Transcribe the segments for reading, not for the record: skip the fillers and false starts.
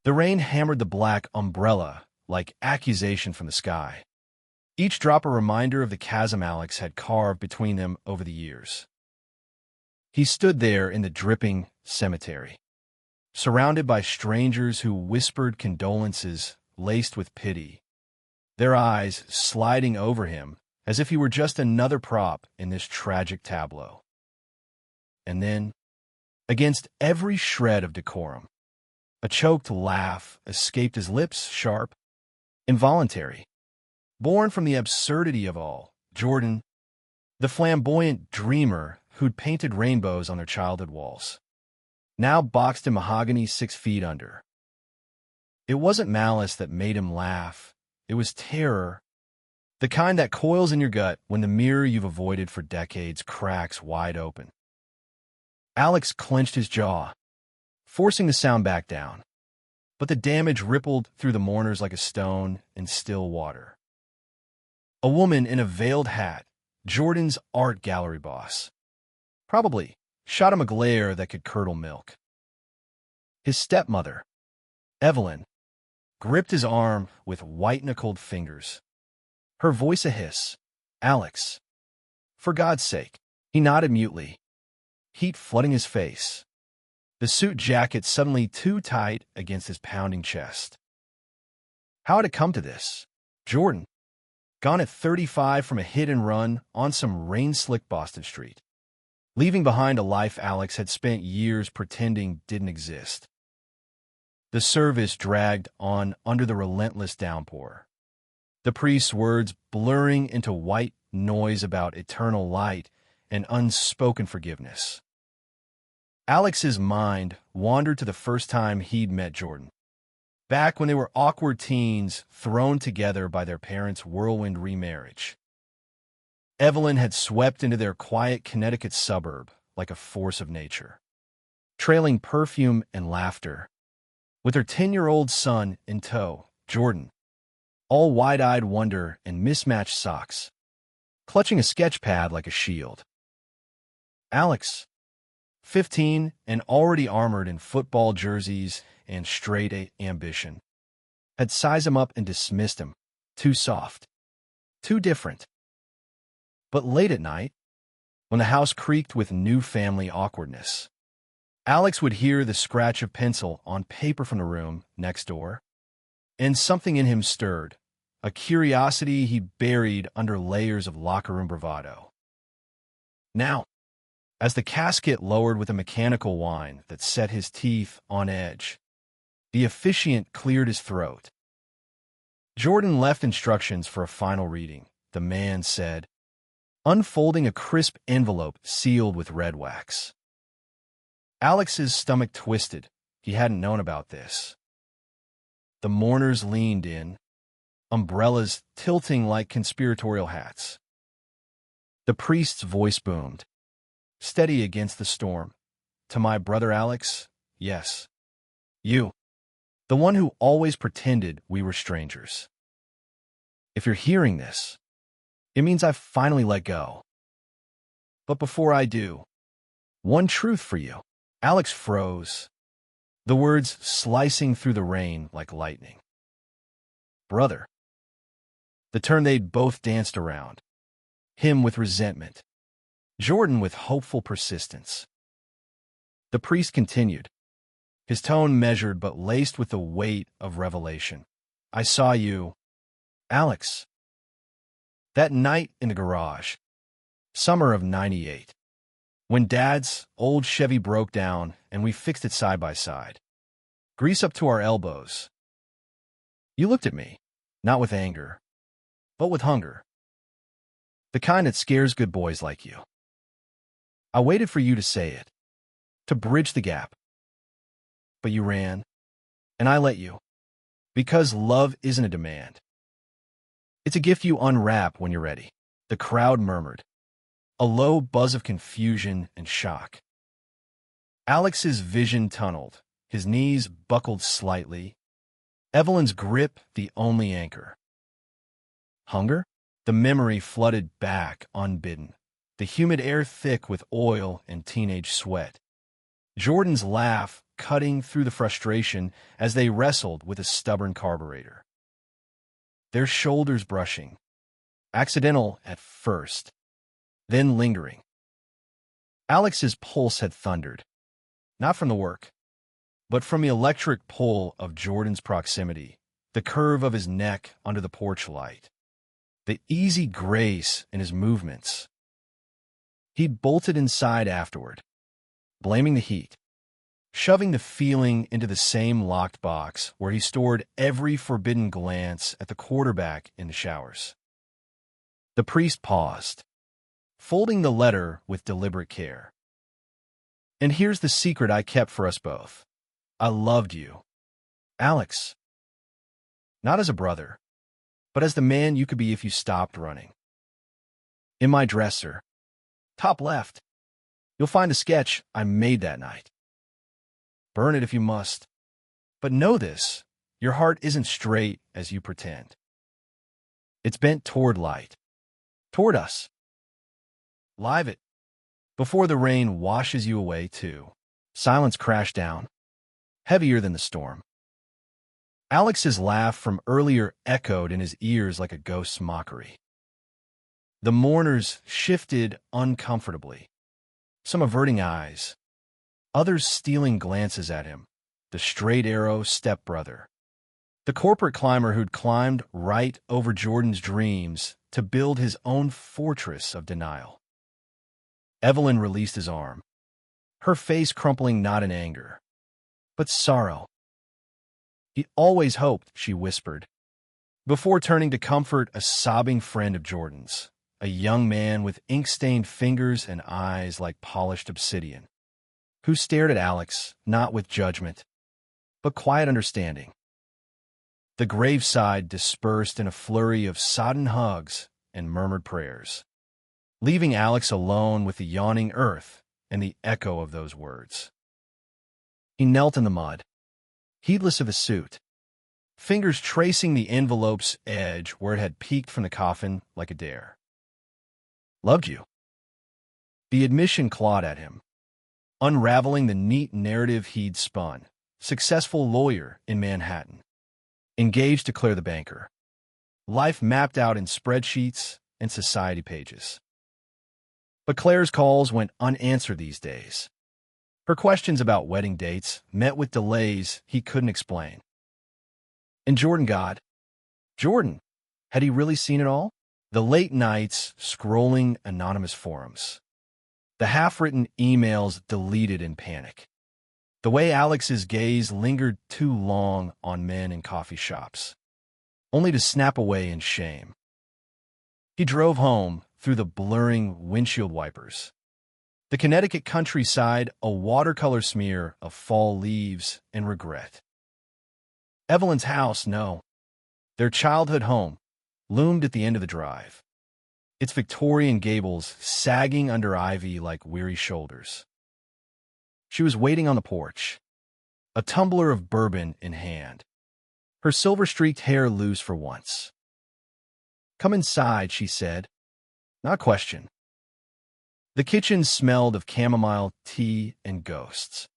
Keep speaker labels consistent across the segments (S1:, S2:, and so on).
S1: The rain hammered the black umbrella like accusation from the sky, each drop a reminder of the chasm Alex had carved between them over the years. He stood there in the dripping cemetery, surrounded by strangers who whispered condolences laced with pity, their eyes sliding over him as if he were just another prop in this tragic tableau. And then, against every shred of decorum, a choked laugh escaped his lips, sharp, involuntary, born from the absurdity of all. Jordan, the flamboyant dreamer who'd painted rainbows on their childhood walls, now boxed in mahogany 6 feet under. It wasn't malice that made him laugh. It was terror, the kind that coils in your gut when the mirror you've avoided for decades cracks wide open. Alex clenched his jaw, forcing the sound back down, but the damage rippled through the mourners like a stone in still water. A woman in a veiled hat, Jordan's art gallery boss, probably shot him a glare that could curdle milk. His stepmother, Evelyn, gripped his arm with white-knuckled fingers, her voice a hiss. "Alex, for God's sake." He nodded mutely, heat flooding his face, the suit jacket suddenly too tight against his pounding chest. How had it come to this? Jordan, gone at 35 from a hit-and-run on some rain-slicked Boston street, leaving behind a life Alex had spent years pretending didn't exist. The service dragged on under the relentless downpour, the priest's words blurring into white noise about eternal light and unspoken forgiveness. Alex's mind wandered to the first time he'd met Jordan, back when they were awkward teens thrown together by their parents' whirlwind remarriage. Evelyn had swept into their quiet Connecticut suburb like a force of nature, trailing perfume and laughter, with her 10-year-old son in tow. Jordan, all wide-eyed wonder and mismatched socks, clutching a sketch pad like a shield. Alex, 15 and already armored in football jerseys and straight ambition, had sized him up and dismissed him. Too soft, too different. But late at night, when the house creaked with new family awkwardness, Alex would hear the scratch of pencil on paper from the room next door, and something in him stirred, a curiosity he buried under layers of locker room bravado. Now, as the casket lowered with a mechanical whine that set his teeth on edge, the officiant cleared his throat. Jordan left instructions for a final reading, the man said, unfolding a crisp envelope sealed with red wax. Alex's stomach twisted. He hadn't known about this. The mourners leaned in, umbrellas tilting like conspiratorial hats. The priest's voice boomed, steady against the storm. "To my brother Alex, yes. You, the one who always pretended we were strangers. If you're hearing this, it means I've finally let go. But before I do, one truth for you." Alex froze, the words slicing through the rain like lightning. Brother. The term they'd both danced around, him with resentment, Jordan with hopeful persistence. The priest continued, his tone measured but laced with the weight of revelation. "I saw you, Alex, that night in the garage, summer of '98, when Dad's old Chevy broke down and we fixed it side by side, grease up to our elbows. You looked at me, not with anger, but with hunger, the kind that scares good boys like you. I waited for you to say it, to bridge the gap. But you ran, and I let you, because love isn't a demand. It's a gift you unwrap when you're ready." The crowd murmured, a low buzz of confusion and shock. Alex's vision tunneled, his knees buckled slightly, Evelyn's grip the only anchor. Hunger? The memory flooded back unbidden, the humid air thick with oil and teenage sweat. Jordan's laugh cutting through the frustration as they wrestled with a stubborn carburetor. Their shoulders brushing, accidental at first, then lingering. Alex's pulse had thundered, not from the work, but from the electric pull of Jordan's proximity, the curve of his neck under the porch light, the easy grace in his movements. He'd bolted inside afterward, blaming the heat, shoving the feeling into the same locked box where he stored every forbidden glance at the quarterback in the showers. The priest paused, folding the letter with deliberate care. And here's the secret I kept for us both. I loved you, Alex. Not as a brother, but as the man you could be if you stopped running. In my dresser, top left, you'll find a sketch I made that night. Burn it if you must. But know this, your heart isn't straight as you pretend. It's bent toward light, toward us. Live it, before the rain washes you away too. Silence crashed down, heavier than the storm. Alex's laugh from earlier echoed in his ears like a ghost's mockery. The mourners shifted uncomfortably, some averting eyes, others stealing glances at him, the straight-arrow stepbrother, the corporate climber who'd climbed right over Jordan's dreams to build his own fortress of denial. Evelyn released his arm, her face crumpling not in anger, but sorrow. He always hoped, she whispered, before turning to comfort a sobbing friend of Jordan's, a young man with ink-stained fingers and eyes like polished obsidian, who stared at Alex, not with judgment, but quiet understanding. The graveside dispersed in a flurry of sodden hugs and murmured prayers, leaving Alex alone with the yawning earth and the echo of those words. He knelt in the mud, heedless of his suit, fingers tracing the envelope's edge where it had peeked from the coffin like a dare. Loved you. The admission clawed at him, unraveling the neat narrative he'd spun. Successful lawyer in Manhattan, engaged to Claire the banker. Life mapped out in spreadsheets and society pages. But Claire's calls went unanswered these days. Her questions about wedding dates met with delays he couldn't explain. And Jordan, had he really seen it all? The late nights scrolling anonymous forums. The half-written emails deleted in panic. The way Alex's gaze lingered too long on men in coffee shops, only to snap away in shame. He drove home through the blurring windshield wipers. The Connecticut countryside, a watercolor smear of fall leaves and regret. Evelyn's house, no. Their childhood home, loomed at the end of the drive, its Victorian gables sagging under ivy like weary shoulders. She was waiting on the porch, a tumbler of bourbon in hand, her silver-streaked hair loose for once. "Come inside," she said, not question. The kitchen smelled of chamomile tea and ghosts.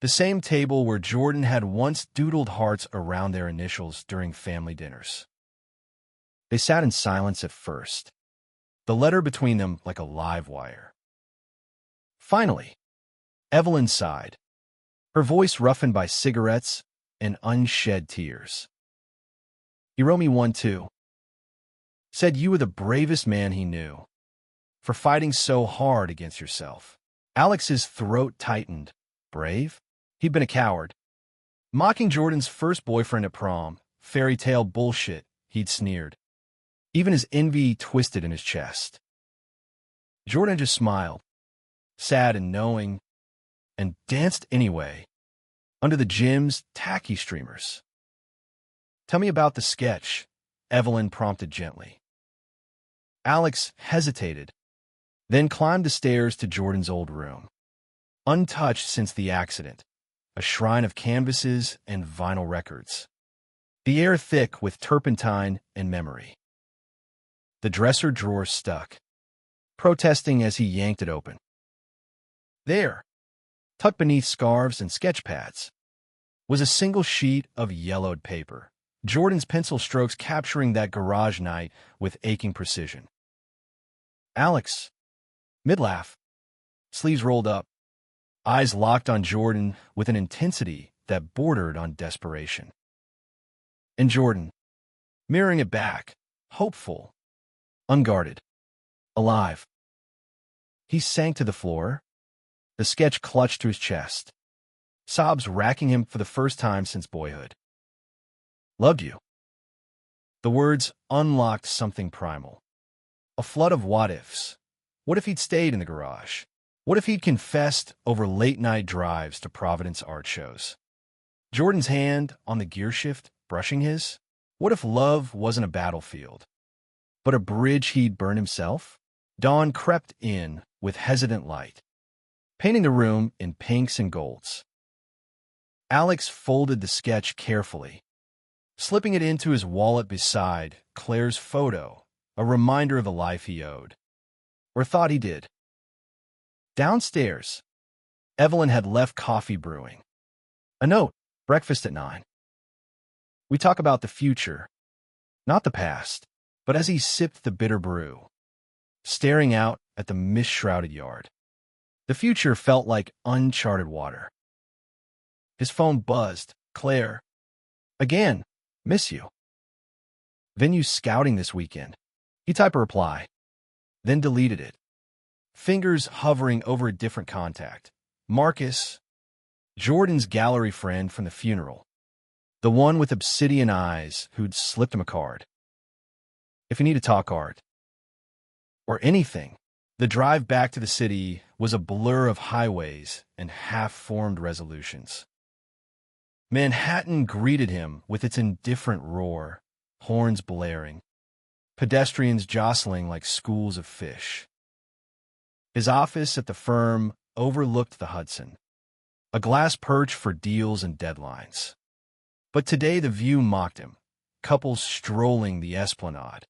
S1: The same table where Jordan had once doodled hearts around their initials during family dinners. They sat in silence at first, the letter between them like a live wire. Finally, Evelyn sighed, her voice roughened by cigarettes and unshed tears. "He wrote me one too. Said you were the bravest man he knew, for fighting so hard against yourself." Alex's throat tightened. Brave? He'd been a coward. Mocking Jordan's first boyfriend at prom, fairy tale bullshit, he'd sneered. Even his envy twisted in his chest. Jordan just smiled, sad and knowing, and danced anyway, under the gym's tacky streamers. "Tell me about the sketch," Evelyn prompted gently. Alex hesitated, then climbed the stairs to Jordan's old room, untouched since the accident, a shrine of canvases and vinyl records, the air thick with turpentine and memory. The dresser drawer stuck, protesting as he yanked it open. "There, Tucked beneath scarves and sketch pads was a single sheet of yellowed paper, Jordan's pencil strokes capturing that garage night with aching precision. Alex, mid-laugh, sleeves rolled up, eyes locked on Jordan with an intensity that bordered on desperation. And Jordan, mirroring it back, hopeful, unguarded, alive. He sank to the floor, the sketch clutched to his chest, sobs racking him for the first time since boyhood. Loved you. The words unlocked something primal. A flood of what-ifs. What if he'd stayed in the garage? What if he'd confessed over late-night drives to Providence art shows? Jordan's hand on the gear shift brushing his? What if love wasn't a battlefield, but a bridge he'd burn himself? Dawn crept in with hesitant light, painting the room in pinks and golds. Alex folded the sketch carefully, slipping it into his wallet beside Claire's photo, a reminder of the life he owed, or thought he did. Downstairs, Evelyn had left coffee brewing. A note, breakfast at 9. We talk about the future, not the past, but as he sipped the bitter brew, staring out at the mist-shrouded yard, the future felt like uncharted water. His phone buzzed. Claire. Again. Miss you. Venue scouting this weekend. He typed a reply, then deleted it, fingers hovering over a different contact. Marcus, Jordan's gallery friend from the funeral, the one with obsidian eyes who'd slipped him a card. If you need to talk art, or anything, the drive back to the city was a blur of highways and half-formed resolutions. Manhattan greeted him with its indifferent roar, horns blaring, pedestrians jostling like schools of fish. His office at the firm overlooked the Hudson, a glass perch for deals and deadlines. But today the view mocked him, couples strolling the esplanade,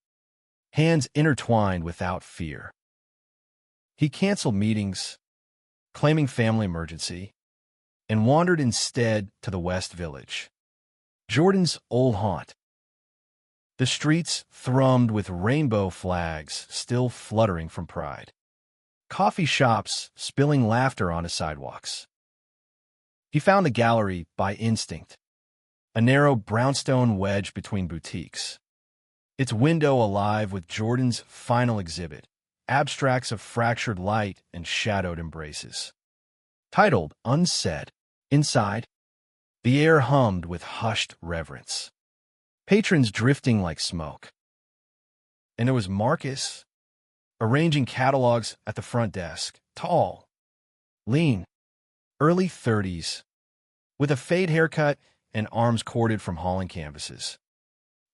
S1: hands intertwined without fear. He canceled meetings, claiming family emergency, and wandered instead to the West Village, Jordan's old haunt. The streets thrummed with rainbow flags still fluttering from pride, coffee shops spilling laughter on his sidewalks. He found the gallery by instinct, a narrow brownstone wedge between boutiques, its window alive with Jordan's final exhibit, abstracts of fractured light and shadowed embraces. Titled Unsaid. Inside, the air hummed with hushed reverence, patrons drifting like smoke. And there was Marcus, arranging catalogs at the front desk, tall, lean, early 30s, with a fade haircut and arms corded from hauling canvases,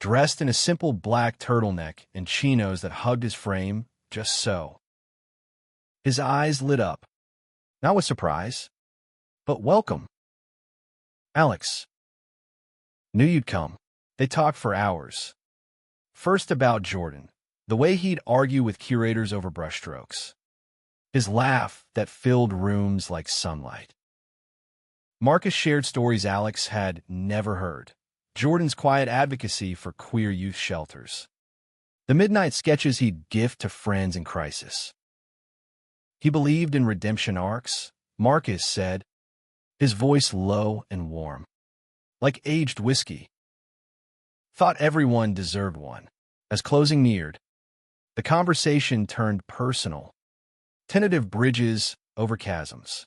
S1: dressed in a simple black turtleneck and chinos that hugged his frame just so. His eyes lit up, not with surprise, but welcome. Alex. Knew you'd come. They talked for hours. First about Jordan, the way he'd argue with curators over brushstrokes, his laugh that filled rooms like sunlight. Marcus shared stories Alex had never heard, Jordan's quiet advocacy for queer youth shelters, the midnight sketches he'd gift to friends in crisis. He believed in redemption arcs, Marcus said, his voice low and warm, like aged whiskey. Thought everyone deserved one. As closing neared, the conversation turned personal, tentative bridges over chasms.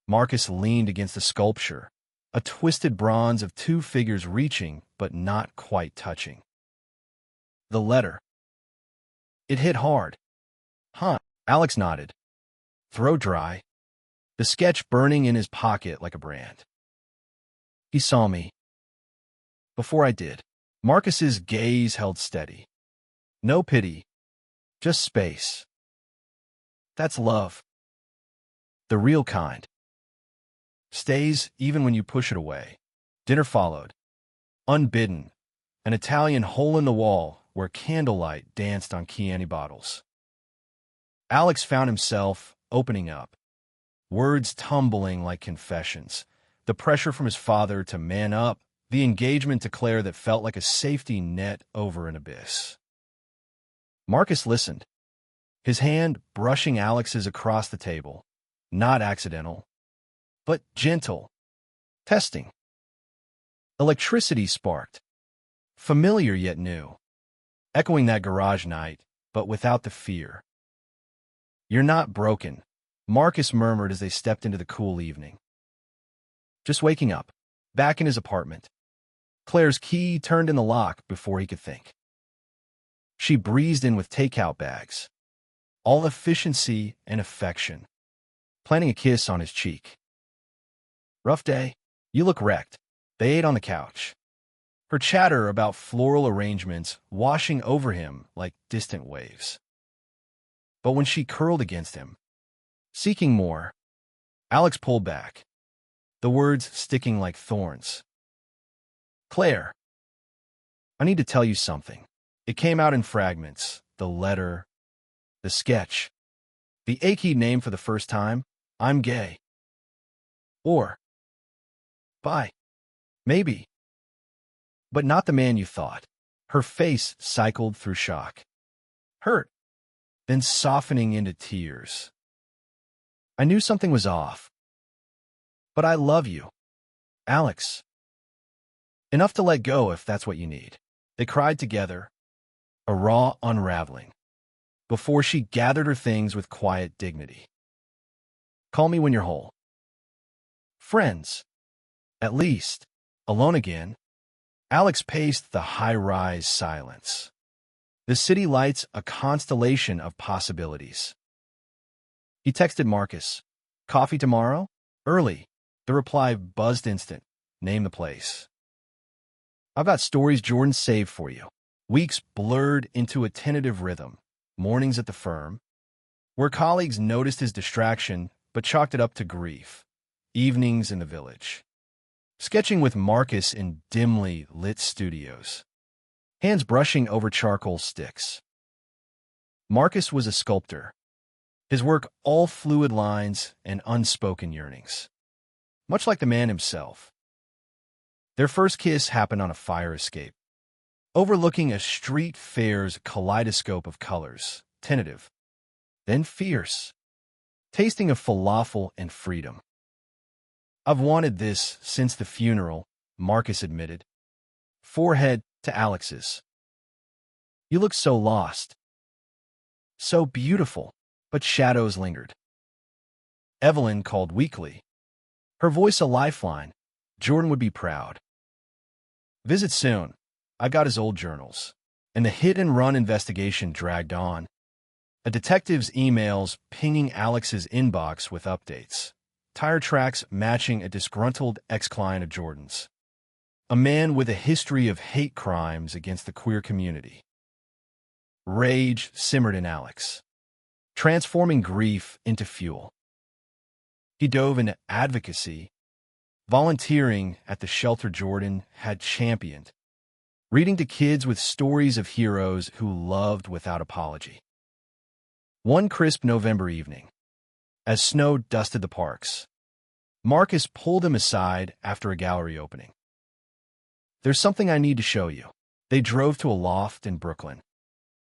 S1: Marcus leaned against the sculpture, a twisted bronze of two figures reaching but not quite touching. The letter. It hit hard. Huh, Alex nodded, throat dry, the sketch burning in his pocket like a brand. He saw me. Before I did, Marcus's gaze held steady. No pity, just space. That's love. The real kind. Stays even when you push it away. Dinner followed. Unbidden, an Italian hole in the wall where candlelight danced on Chianti bottles. Alex found himself opening up, words tumbling like confessions, the pressure from his father to man up, the engagement to Claire that felt like a safety net over an abyss. Marcus listened, his hand brushing Alex's across the table, not accidental, but gentle, testing. Electricity sparked, familiar yet new, echoing that garage night, but without the fear. "You're not broken," Marcus murmured as they stepped into the cool evening. Just waking up, back in his apartment. Claire's key turned in the lock before he could think. She breezed in with takeout bags, all efficiency and affection, planting a kiss on his cheek. "Rough day? You look wrecked." They ate on the couch, her chatter about floral arrangements washing over him like distant waves. But when she curled against him, seeking more, Alex pulled back, the words sticking like thorns. "Claire, I need to tell you something." It came out in fragments, the letter, the sketch, the achy name for the first time. "I'm gay." Or, "Bi. Maybe. But not the man you thought." Her face cycled through shock, hurt, then softening into tears. "I knew something was off. But I love you, Alex. Enough to let go if that's what you need." They cried together, a raw unraveling, before she gathered her things with quiet dignity. "Call me when you're whole." Friends, at least. Alone again, Alex paced the high-rise silence. The city lights a constellation of possibilities. He texted Marcus, "Coffee tomorrow? Early." The reply buzzed instant. "Name the place." "I've got stories Jordan saved for you." Weeks blurred into a tentative rhythm. Mornings at the firm, where colleagues noticed his distraction but chalked it up to grief. Evenings in the village, sketching with Marcus in dimly lit studios, hands brushing over charcoal sticks. Marcus was a sculptor, his work all fluid lines and unspoken yearnings, much like the man himself. Their first kiss happened on a fire escape, overlooking a street fair's kaleidoscope of colors, tentative, then fierce, tasting of falafel and freedom. "I've wanted this since the funeral," Marcus admitted, forehead to Alex's. "You look so lost. So beautiful," but shadows lingered. Evelyn called weekly, her voice a lifeline. Jordan would be proud. "Visit soon." I got his old journals. And the hit-and-run investigation dragged on, a detective's emails pinging Alex's inbox with updates, tire tracks matching a disgruntled ex-client of Jordan's, a man with a history of hate crimes against the queer community. Rage simmered in Alex, transforming grief into fuel. He dove into advocacy, volunteering at the shelter Jordan had championed, reading to kids with stories of heroes who loved without apology. One crisp November evening, as snow dusted the parks, Marcus pulled him aside after a gallery opening. "There's something I need to show you." They drove to a loft in Brooklyn.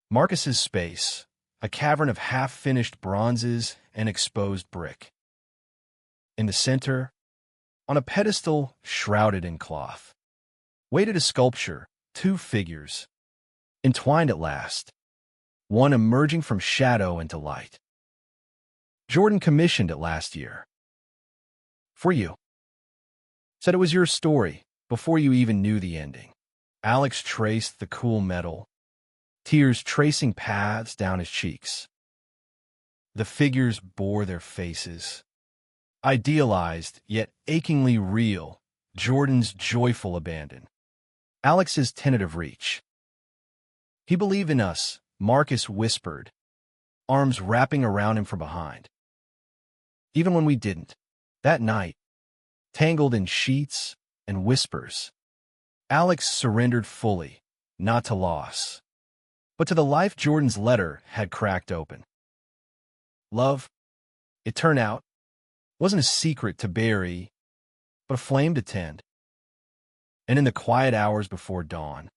S1: Marcus's space, a cavern of half-finished bronzes and exposed brick. In the center, on a pedestal shrouded in cloth, waited a sculpture, two figures, entwined at last, one emerging from shadow into light. Jordan commissioned it last year. "For you." Said it was your story before you even knew the ending. Alex traced the cool metal, tears tracing paths down his cheeks. The figures bore their faces, idealized yet achingly real, Jordan's joyful abandon, Alex's tentative reach. "He believed in us," Marcus whispered, arms wrapping around him from behind. "Even when we didn't." That night, tangled in sheets and whispers, Alex surrendered fully, not to loss, but to the life Jordan's letter had cracked open. Love, it turned out, wasn't a secret to bury, but a flame to tend. And in the quiet hours before dawn,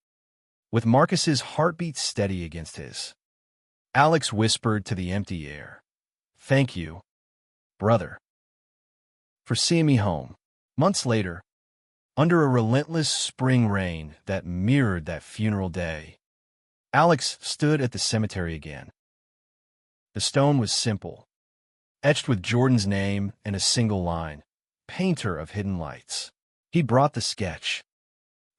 S1: with Marcus's heartbeat steady against his, Alex whispered to the empty air, "Thank you, brother, for seeing me home." Months later, under a relentless spring rain that mirrored that funeral day, Alex stood at the cemetery again. The stone was simple, etched with Jordan's name and a single line, "Painter of Hidden Lights." He brought the sketch,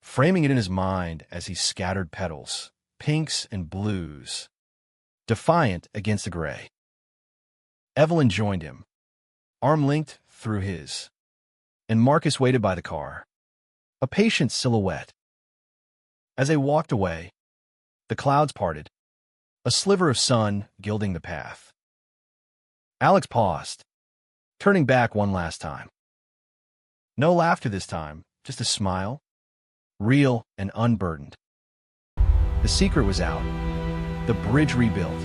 S1: framing it in his mind as he scattered petals, pinks and blues, defiant against the gray. Evelyn joined him, arm linked through his, and Marcus waited by the car, a patient silhouette. As they walked away, the clouds parted, a sliver of sun gilding the path. Alex paused, turning back one last time. No laughter this time, just a smile, real and unburdened. The secret was out, the bridge rebuilt,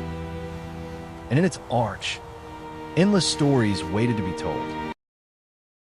S1: and in its arch, endless stories waited to be told.